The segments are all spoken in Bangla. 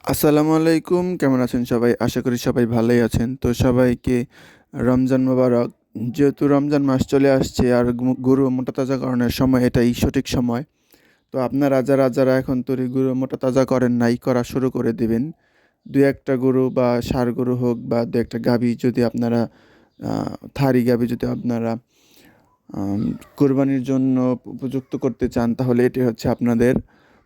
আসসালামু আলাইকুম, কেমন আছেন সবাই? আশা করি সবাই ভালোই আছেন। তো সবাইকে রমজান মোবারক। যেহেতু রমজান মাস চলে আসছে আর গরু মোটাতাজাকরণের সময় এটাই সঠিক সময়। তো আপনারা যারা এখন তৈরি গরু মোটাতাজা করেন নাই, করা শুরু করে দিবেন। ২-১ টা গরু বা ষাঁড় গরু হোক বা ২-১ টা গাভী যদি আপনারা থাড়ি গাভী যদি আপনারা আম কোরবানির জন্য উপযুক্ত করতে চান, তাহলে এটি হচ্ছে আপনাদের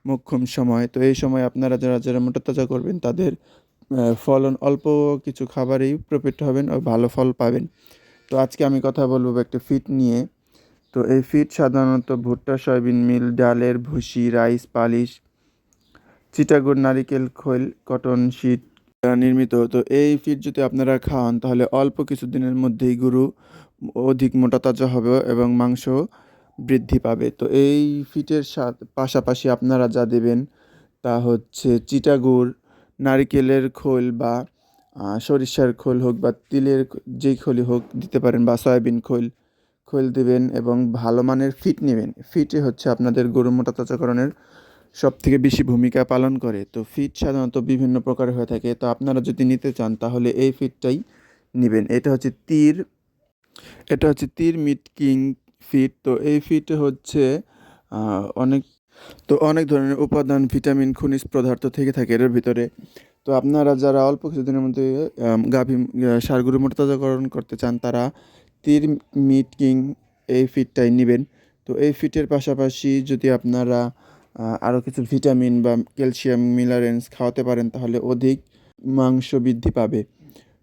মোক্ষম সময়। তো এই সময় আপনারা যারা মোটাতাজা করবেন তাদের ফলন অল্প কিছু খাবারেই প্রফিট হবেন ও ভালো ফল পাবেন। তো আজকে আমি কথা বলব একটা ফিড নিয়ে। তো এই ফিড সাধারণত ভুট্টা, সয়াবিন মিল, ডালের ভুসি, রাইস পালিশ, চিটাগুড়, নারিকেল খৈল, কটন শিট দ্বারা নির্মিত। তো এই ফিড যদি আপনারা খাওয়ান তাহলে অল্প কিছুদিনের মধ্যেই গরু অধিক মোটাতাজা হবে এবং মাংস বৃদ্ধি পাবে। তো এই ফিটের পাশাপাশি আপনারা যা দেবেন তা হচ্ছে চিটাগুড়, নারিকেলের খোল বা সরিষার খোল হোক বা তিলের যেই খোলই হোক দিতে পারেন বা সয়াবিন খোল দিবেন এবং ভালো মানের ফিট নেবেন। ফিটই হচ্ছে আপনাদের গরু মোটাতাজাকরণের সবথেকে বেশি ভূমিকা পালন করে। তো ফিট সাধারণত বিভিন্ন প্রকারের হয়ে থাকে। তো আপনারা যদি নিতে চান তাহলে এই ফিটটাই নিবেন। এটা হচ্ছে তীর মিট কিং ফিট। তো এই ফিটে হচ্ছে আ অনেক অনেক ধরনের উপাদান, ভিটামিন, খনিজ পদার্থ থেকে থাকে এর ভিতরে। তো আপনারা যারা অল্প কিছুদিনের মধ্যে ষাঁড় গরু মোটাতাজাকরণ করতে চান তারা তীর মিট কিং এই ফিডটাই নিবেন। তো এই ফিডের পাশাপাশি যদি আপনারা আরও কিছু ভিটামিন বা ক্যালসিয়াম, মিনারেলস খাওয়াতে পারেন তাহলে অধিক মাংস বৃদ্ধি পাবে।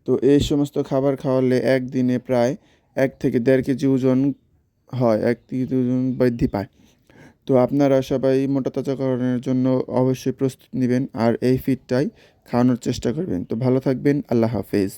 তো এই সমস্ত খাবার খাওয়ালে একদিনে প্রায় ১ থেকে ১.৫ কেজি ওজন হয়, ১ কেজি ওজন বৃদ্ধি পায়। তো আপনারা সবাই মোটাতাজাকরণের জন্য অবশ্যই প্রস্তুত নিবেন আর এই ফিডটাই খাওয়ানোর চেষ্টা করবেন। তো ভালো থাকবেন। আল্লাহ হাফেজ।